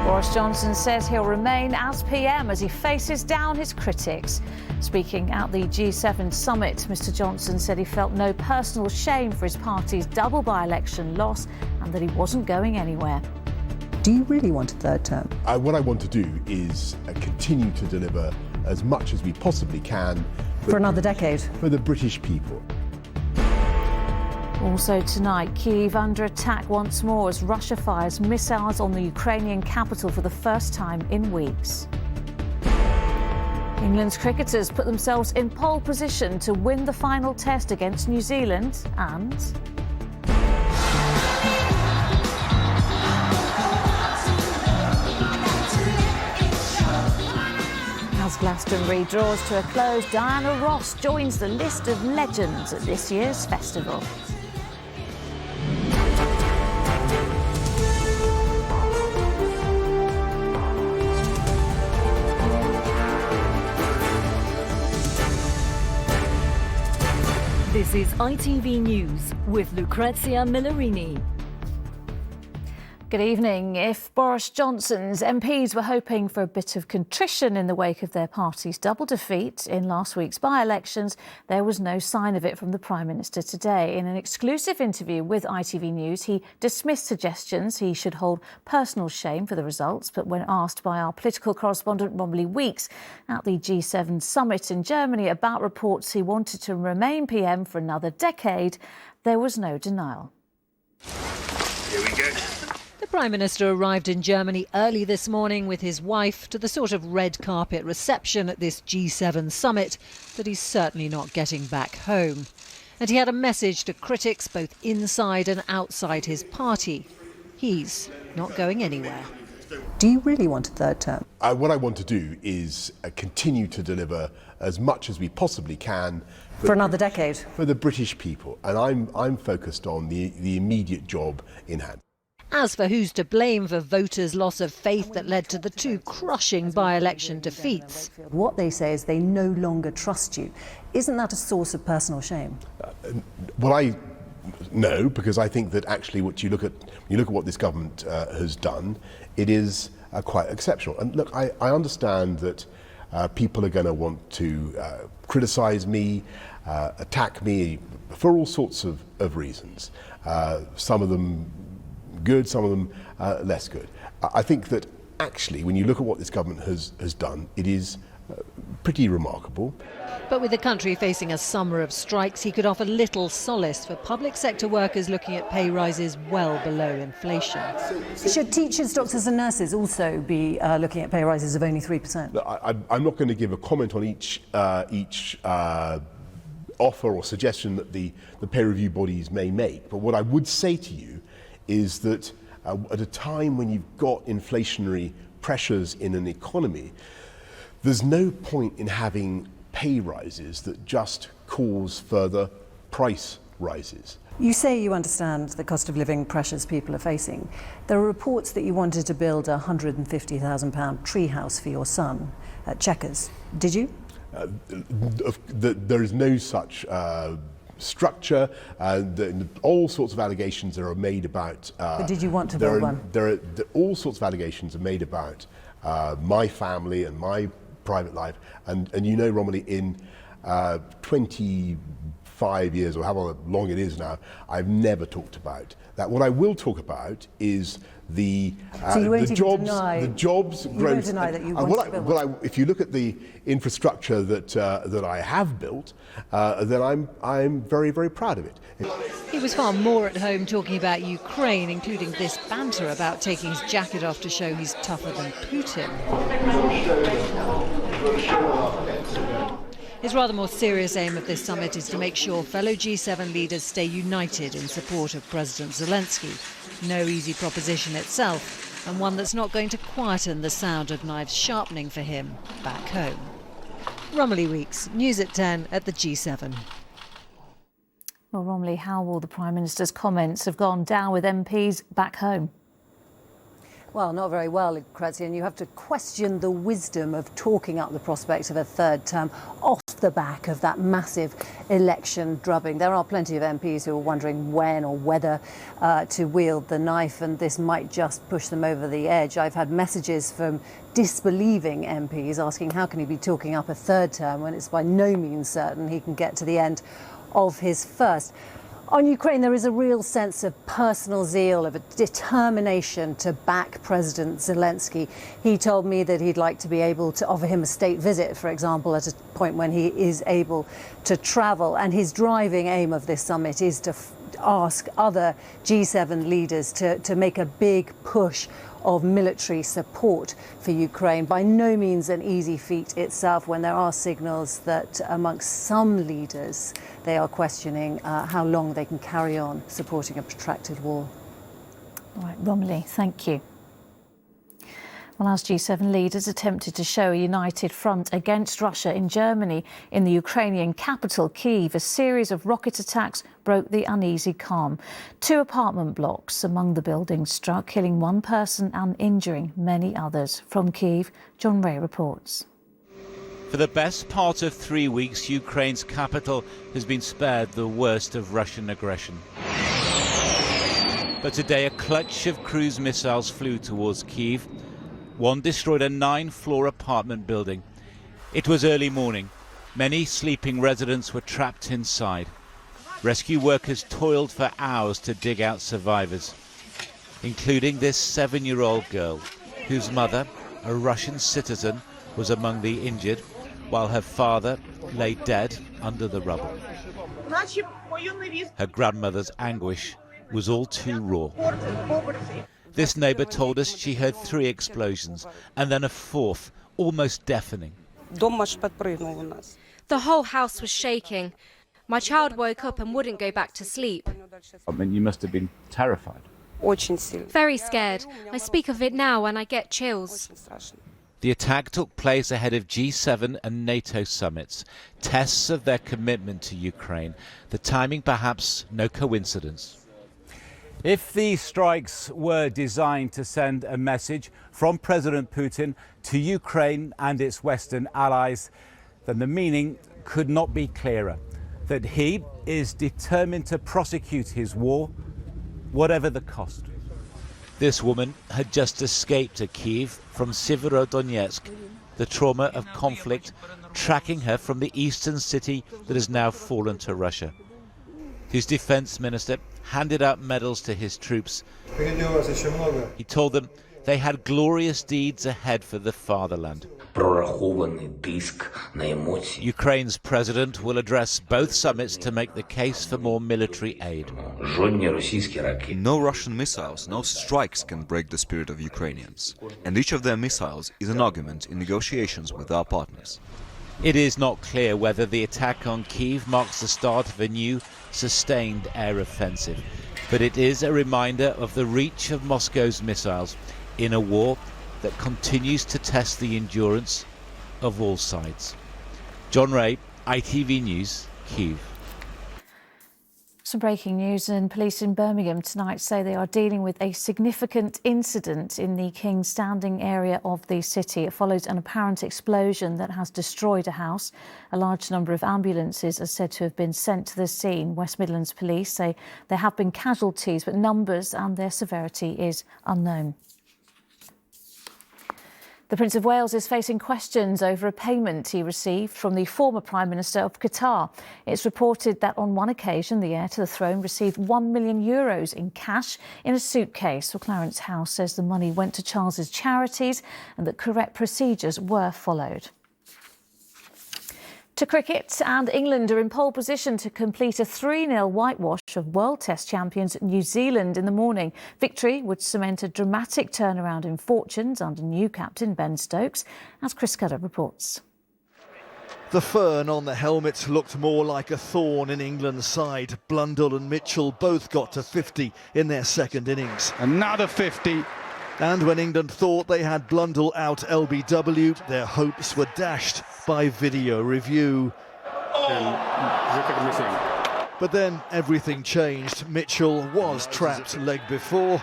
Boris Johnson says he'll remain as PM as he faces down his critics. Speaking at the G7 summit, Mr Johnson said he felt no personal shame for his party's double by-election loss and that he wasn't going anywhere. Do you really want a third term? What I want to do is continue to deliver as much as we possibly can For another decade? For the British people. Also tonight, Kiev under attack once more as Russia fires missiles on the Ukrainian capital for the first time in weeks. England's cricketers put themselves in pole position to win the final test against New Zealand, and as Glastonbury draws to a close, Diana Ross joins the list of legends at this year's festival. This is ITV News with Lucrezia Millarini. Good evening. If Boris Johnson's MPs were hoping for a bit of contrition in the wake of their party's double defeat in last week's by-elections, there was no sign of it from the Prime Minister today. In an exclusive interview with ITV News, he dismissed suggestions he should hold personal shame for the results, but when asked by our political correspondent Romilly Weeks at the G7 summit in Germany about reports he wanted to remain PM for another decade, there was no denial. Here we go. The Prime Minister arrived in Germany early this morning with his wife to the sort of red carpet reception at this G7 summit that he's certainly not getting back home. And he had a message to critics both inside and outside his party. He's not going anywhere. Do you really want a third term? What I want to do is continue to deliver as much as we possibly can For another decade? For the British people. And I'm focused on the immediate job in hand. As for who's to blame for voters' loss of faith that led to the two crushing by-election defeats, What they say is they no longer trust you. Isn't that a source of personal shame? Well, no, because I think that actually when you look at what this government has done, it is quite exceptional. And look, I understand that people are going to want to criticise me, attack me for all sorts of reasons. Some of them good, some of them less good. I think that actually when you look at what this government has done, it is pretty remarkable. but with the country facing a summer of strikes, he could offer little solace for public sector workers looking at pay rises well below inflation. Should teachers, doctors and nurses also be looking at pay rises of only 3%? I'm not going to give a comment on each offer or suggestion that the pay review bodies may make, but what I would say to you is that at a time when you've got inflationary pressures in an economy, there's no point in having pay rises that just cause further price rises. You say you understand the cost of living pressures people are facing. There are reports that you wanted to build a £150,000 treehouse for your son at Chequers. Did you? There is no such structure. All sorts of allegations are made about. But did you want to build one? All sorts of allegations are made about my family and my private life, and you know, Romilly, in 25 years or however long it is now, I've never talked about that. What I will talk about is the jobs. You won't deny that you want to build. If you look at the infrastructure that I have built, then I'm very, very proud of it. He was far more at home talking about Ukraine, including this banter about taking his jacket off to show he's tougher than Putin. His rather more serious aim of this summit is to make sure fellow G7 leaders stay united in support of President Zelensky. No easy proposition itself, and one that's not going to quieten the sound of knives sharpening for him back home. Romilly Weeks, News at 10 at the G7. Well, Romilly, how will the Prime Minister's comments have gone down with MPs back home? Well, not very well, Lucrezia, and you have to question the wisdom of talking up the prospect of a third term off off the back of that massive election drubbing. There are plenty of MPs who are wondering when or whether to wield the knife, and this might just push them over the edge. I've had messages from disbelieving MPs asking how can he be talking up a third term when it's by no means certain he can get to the end of his first. On Ukraine, there is a real sense of personal zeal, of a determination to back President Zelensky. He told me that he'd like to be able to offer him a state visit, for example, at a point when he is able to travel. And his driving aim of this summit is to ask other G7 leaders to make a big push of military support for Ukraine. By no means an easy feat itself, when there are signals that amongst some leaders they are questioning how long they can carry on supporting a protracted war. All right, Romilly, thank you. Well, as G7 leaders attempted to show a united front against Russia in Germany, in the Ukrainian capital, Kiev, a series of rocket attacks broke the uneasy calm. 2 apartment blocks among the buildings struck, killing 1 person and injuring many others. From Kiev, John Ray reports. For the best part of 3 weeks, Ukraine's capital has been spared the worst of Russian aggression. But today, a clutch of cruise missiles flew towards Kiev. One destroyed a 9-floor apartment building. It was early morning. Many sleeping residents were trapped inside. Rescue workers toiled for hours to dig out survivors, including this 7-year-old girl, whose mother, a Russian citizen, was among the injured, while her father lay dead under the rubble. Her grandmother's anguish was all too raw. This neighbour told us she heard 3 explosions and then a 4th, almost deafening. The whole house was shaking. My child woke up and wouldn't go back to sleep. I mean, you must have been terrified. Very scared. I speak of it now and I get chills. The attack took place ahead of G7 and NATO summits, tests of their commitment to Ukraine. The timing perhaps no coincidence. If these strikes were designed to send a message from President Putin to Ukraine and its Western allies, then the meaning could not be clearer. That he is determined to prosecute his war, whatever the cost. This woman had just escaped to Kiev from Severodonetsk, the trauma of conflict tracking her from the eastern city that has now fallen to Russia. His defense minister handed out medals to his troops. He told them they had glorious deeds ahead for the fatherland. Ukraine's president will address both summits to make the case for more military aid. No Russian missiles, no strikes can break the spirit of Ukrainians. And each of their missiles is an argument in negotiations with our partners. It is not clear whether the attack on Kiev marks the start of a new, sustained air offensive, but it is a reminder of the reach of Moscow's missiles in a war that continues to test the endurance of all sides. John Ray, ITV News, Kiev. Some breaking news, and police in Birmingham tonight say they are dealing with a significant incident in the King's Standing area of the city. It follows an apparent explosion that has destroyed a house. A large number of ambulances are said to have been sent to the scene. West Midlands police say there have been casualties, but numbers and their severity is unknown. The Prince of Wales is facing questions over a payment he received from the former Prime Minister of Qatar. It's reported that on one occasion, the heir to the throne received €1 million in cash in a suitcase. Well, Clarence House says the money went to Charles's charities and that correct procedures were followed. To cricket, and England are in pole position to complete a 3-0 whitewash of World Test champions New Zealand in the morning. Victory would cement a dramatic turnaround in fortunes under new captain Ben Stokes, as Chris Scudder reports. The fern on the helmet looked more like a thorn in England's side. Blundell and Mitchell both got to 50 in their second innings. Another 50. And when England thought they had Blundell out LBW, their hopes were dashed by video review. But then everything changed. Mitchell was trapped leg before.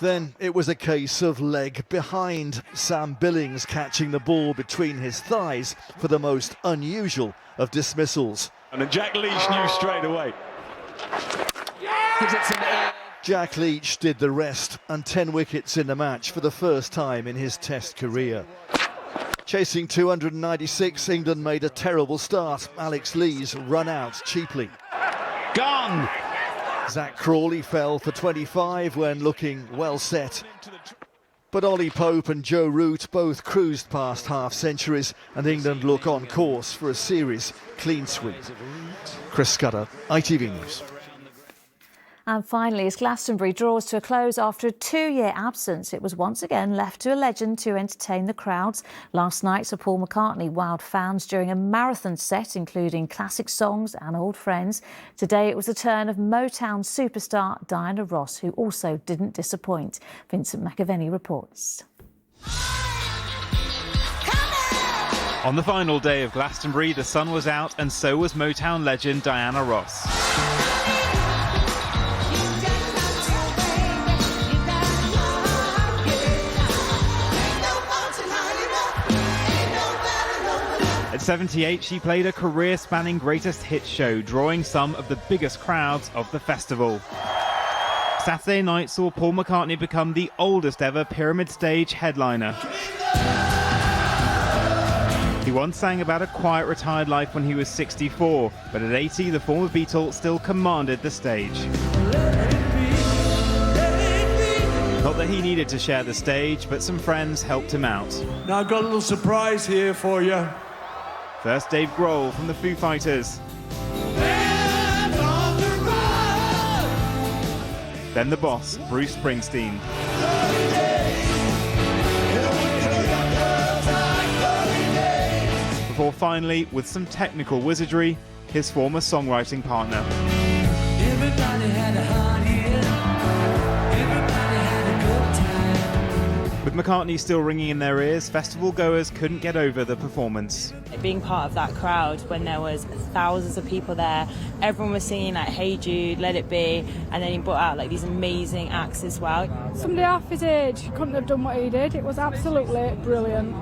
Then it was a case of leg behind. Sam Billings catching the ball between his thighs for the most unusual of dismissals. And then Jack Leach knew straight away. Jack Leach did the rest, and 10 wickets in the match for the first time in his Test career. Chasing 296, England made a terrible start. Alex Lees run out cheaply. Gone! Zach Crawley fell for 25 when looking well set. But Ollie Pope and Joe Root both cruised past half-centuries, and England look on course for a series clean sweep. Chris Scudder, ITV News. And finally, as Glastonbury draws to a close after a 2-year absence, it was once again left to a legend to entertain the crowds. Last night, Sir Paul McCartney wowed fans during a marathon set, including classic songs and old friends. Today, it was the turn of Motown superstar Diana Ross, who also didn't disappoint. Vincent McAvenny reports. On the final day of Glastonbury, the sun was out and so was Motown legend Diana Ross. At 78, she played a career-spanning greatest hits show, drawing some of the biggest crowds of the festival. Saturday night saw Paul McCartney become the oldest ever Pyramid Stage headliner. He once sang about a quiet, retired life when he was 64, but at 80, the former Beatle still commanded the stage. Not that he needed to share the stage, but some friends helped him out. Now I've got a little surprise here for you. First, Dave Grohl from the Foo Fighters. Then the boss, Bruce Springsteen. Before finally, with some technical wizardry, his former songwriting partner. Everybody had a hard year. Everybody had a good time. With McCartney still ringing in their ears, festival goers couldn't get over the performance. Being part of that crowd when there was thousands of people there, everyone was singing like Hey Jude, Let It Be, and then he brought out like these amazing acts as well. Somebody half his age couldn't have done what he did. It was absolutely brilliant.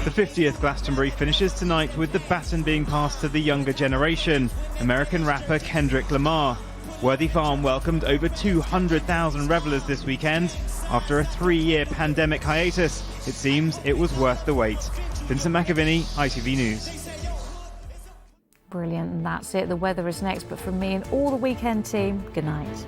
The 50th Glastonbury finishes tonight with the baton being passed to the younger generation, American rapper Kendrick Lamar. Worthy Farm welcomed over 200,000 revellers this weekend. After a 3-year pandemic hiatus, it seems it was worth the wait. Vincent McAvenny, ITV News. Brilliant, and that's it. The weather is next, but from me and all the weekend team, good night.